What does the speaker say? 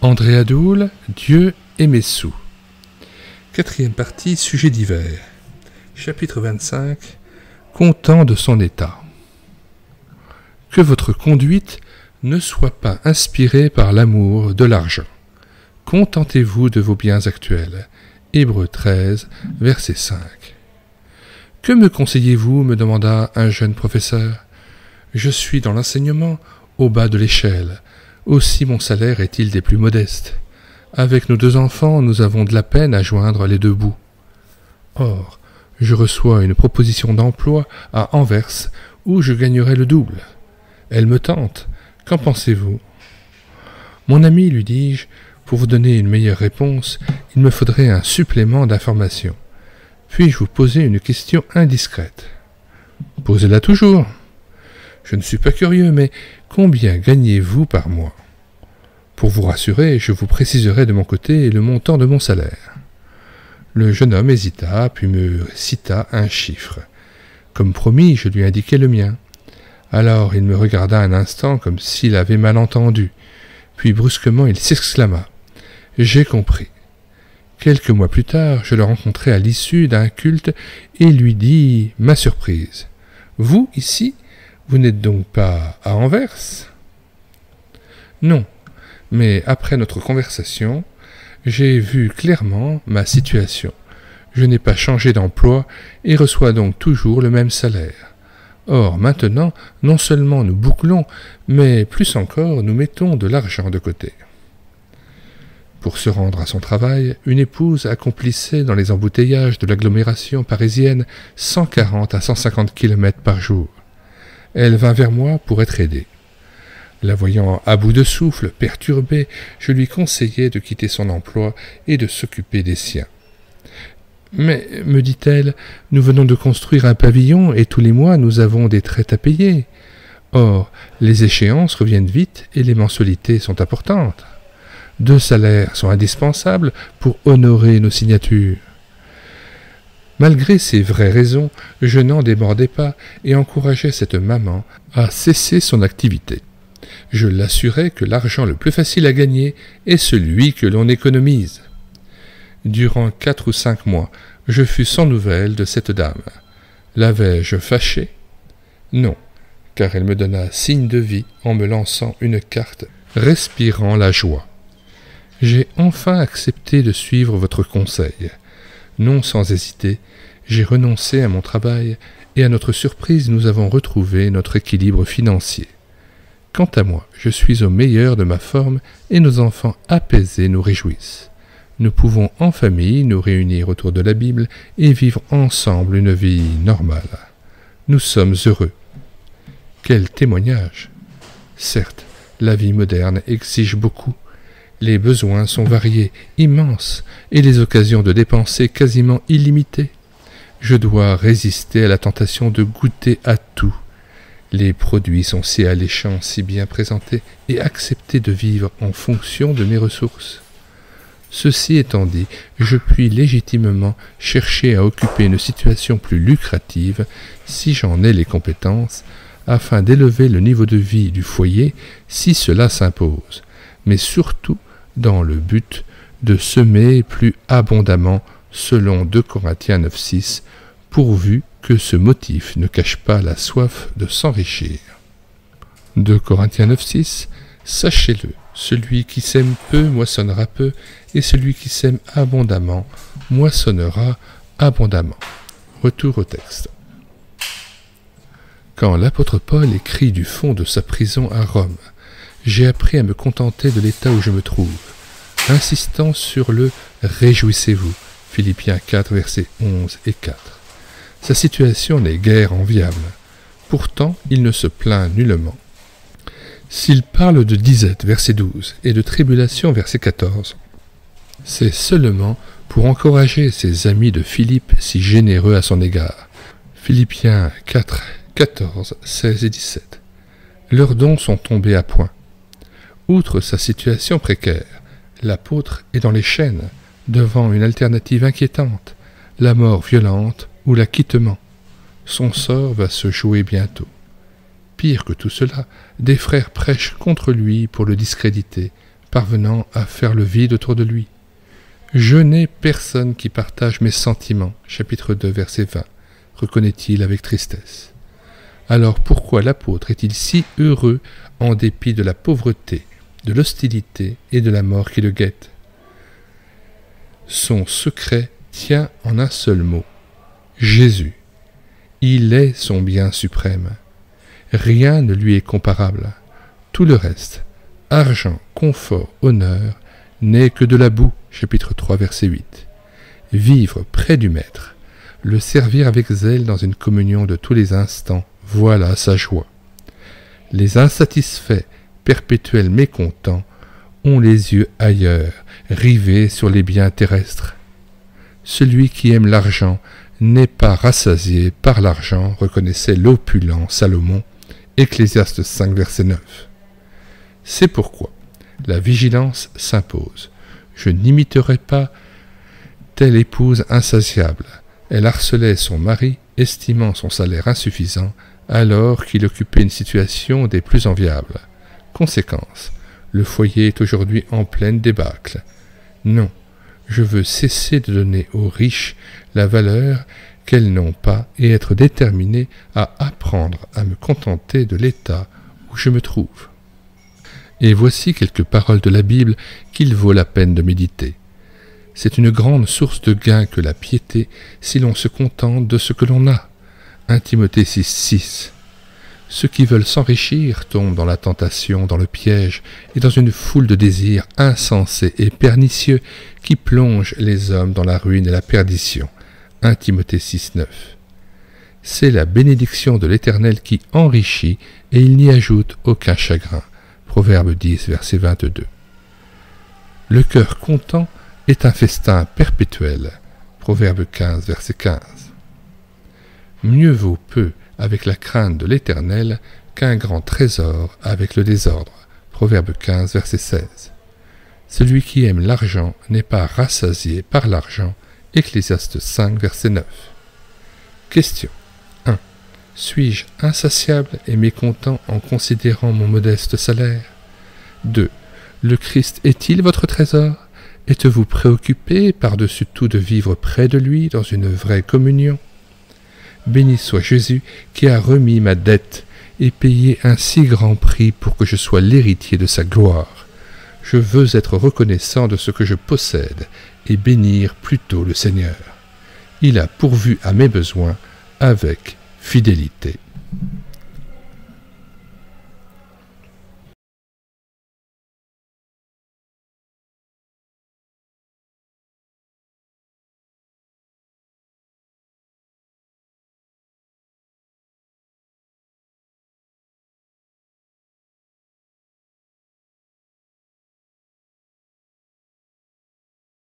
André Adoul, Dieu et mes sous. Quatrième partie, sujet divers. Chapitre 25. Content de son état. Que votre conduite ne soit pas inspirée par l'amour de l'argent. Contentez-vous de vos biens actuels. Hébreux 13, verset 5. Que me conseillez-vous me demanda un jeune professeur. Je suis dans l'enseignement, au bas de l'échelle. Aussi mon salaire est-il des plus modestes. Avec nos 2 enfants, nous avons de la peine à joindre les 2 bouts. Or, je reçois une proposition d'emploi à Anvers, où je gagnerai le double. Elle me tente. Qu'en pensez-vous? Mon ami, lui dis-je, pour vous donner une meilleure réponse, il me faudrait un supplément d'information. Puis-je vous poser une question indiscrète? Posez-la toujours. Je ne suis pas curieux, mais combien gagnez-vous par mois? Pour vous rassurer, je vous préciserai de mon côté le montant de mon salaire. Le jeune homme hésita, puis me cita un chiffre. Comme promis, je lui indiquai le mien. Alors il me regarda un instant comme s'il avait mal entendu, puis brusquement il s'exclama. « J'ai compris. » Quelques mois plus tard, je le rencontrai à l'issue d'un culte et lui dis ma surprise. « Vous, ici, vous n'êtes donc pas à Anvers ?»« Non, mais après notre conversation, j'ai vu clairement ma situation. Je n'ai pas changé d'emploi et reçois donc toujours le même salaire. Or, maintenant, non seulement nous bouclons, mais plus encore, nous mettons de l'argent de côté. » Pour se rendre à son travail, une épouse accomplissait dans les embouteillages de l'agglomération parisienne 140 à 150 km par jour. Elle vint vers moi pour être aidée. La voyant à bout de souffle, perturbée, je lui conseillai de quitter son emploi et de s'occuper des siens. « Mais, me dit-elle, nous venons de construire un pavillon et tous les mois nous avons des traites à payer. Or, les échéances reviennent vite et les mensualités sont importantes. 2 salaires sont indispensables pour honorer nos signatures. » Malgré ces vraies raisons, je n'en débordais pas et encourageais cette maman à cesser son activité. Je l'assurais que l'argent le plus facile à gagner est celui que l'on économise. Durant 4 ou 5 mois, je fus sans nouvelles de cette dame. L'avais-je fâchée? Non, car elle me donna signe de vie en me lançant une carte, respirant la joie. J'ai enfin accepté de suivre votre conseil. Non sans hésiter, j'ai renoncé à mon travail et à notre surprise nous avons retrouvé notre équilibre financier. Quant à moi, je suis au meilleur de ma forme et nos enfants apaisés nous réjouissent. Nous pouvons en famille nous réunir autour de la Bible et vivre ensemble une vie normale. Nous sommes heureux. Quel témoignage! Certes, la vie moderne exige beaucoup. Les besoins sont variés, immenses, et les occasions de dépenser quasiment illimitées. Je dois résister à la tentation de goûter à tout. Les produits sont si alléchants, si bien présentés, et accepter de vivre en fonction de mes ressources. Ceci étant dit, je puis légitimement chercher à occuper une situation plus lucrative, si j'en ai les compétences, afin d'élever le niveau de vie du foyer, si cela s'impose, mais surtout dans le but de semer plus abondamment, selon 2 Corinthiens 9,6, pourvu que ce motif ne cache pas la soif de s'enrichir. 2 Corinthiens 9,6, sachez-le, celui qui sème peu moissonnera peu, et celui qui sème abondamment moissonnera abondamment. Retour au texte. Quand l'apôtre Paul écrit du fond de sa prison à Rome, j'ai appris à me contenter de l'état où je me trouve, insistant sur le « réjouissez-vous » Philippiens 4, versets 11 et 4. Sa situation n'est guère enviable. Pourtant, il ne se plaint nullement. S'il parle de disette, verset 12, et de tribulation, verset 14, c'est seulement pour encourager ses amis de Philippe si généreux à son égard. Philippiens 4, 14, 16 et 17. Leurs dons sont tombés à point. Outre sa situation précaire, l'apôtre est dans les chaînes, devant une alternative inquiétante, la mort violente ou l'acquittement. Son sort va se jouer bientôt. Pire que tout cela, des frères prêchent contre lui pour le discréditer, parvenant à faire le vide autour de lui. Je n'ai personne qui partage mes sentiments, chapitre 2, verset 20, reconnaît-il avec tristesse. Alors pourquoi l'apôtre est-il si heureux en dépit de la pauvreté, de l'hostilité et de la mort qui le guette? Son secret tient en un seul mot, Jésus. Il est son bien suprême. Rien ne lui est comparable. Tout le reste, argent, confort, honneur, n'est que de la boue, chapitre 3, verset 8. Vivre près du Maître, le servir avec zèle dans une communion de tous les instants, voilà sa joie. Les insatisfaits, perpétuels mécontents, ont les yeux ailleurs, rivés sur les biens terrestres. Celui qui aime l'argent n'est pas rassasié par l'argent, reconnaissait l'opulent Salomon, Ecclésiaste 5, verset 9. C'est pourquoi la vigilance s'impose. Je n'imiterai pas telle épouse insatiable. Elle harcelait son mari, estimant son salaire insuffisant, alors qu'il occupait une situation des plus enviables. Conséquence, le foyer est aujourd'hui en pleine débâcle. Non, je veux cesser de donner aux riches la valeur qu'elles n'ont pas et être déterminé à apprendre à me contenter de l'état où je me trouve. Et voici quelques paroles de la Bible qu'il vaut la peine de méditer. C'est une grande source de gain que la piété si l'on se contente de ce que l'on a. 1 Timothée 6, 6. Ceux qui veulent s'enrichir tombent dans la tentation, dans le piège et dans une foule de désirs insensés et pernicieux qui plongent les hommes dans la ruine et la perdition. 1 Timothée 6, 9. C'est la bénédiction de l'Éternel qui enrichit et il n'y ajoute aucun chagrin. Proverbe 10, verset 22. Le cœur content est un festin perpétuel. Proverbe 15, verset 15. Mieux vaut peu avec la crainte de l'Éternel qu'un grand trésor avec le désordre. Proverbe 15, verset 16. Celui qui aime l'argent n'est pas rassasié par l'argent. Ecclésiaste 5, verset 9. Question 1. Suis-je insatiable et mécontent en considérant mon modeste salaire? 2. Le Christ est-il votre trésor? Êtes-vous préoccupé par-dessus tout de vivre près de lui dans une vraie communion? Béni soit Jésus qui a remis ma dette et payé un si grand prix pour que je sois l'héritier de sa gloire. Je veux être reconnaissant de ce que je possède et bénir plutôt le Seigneur. Il a pourvu à mes besoins avec fidélité.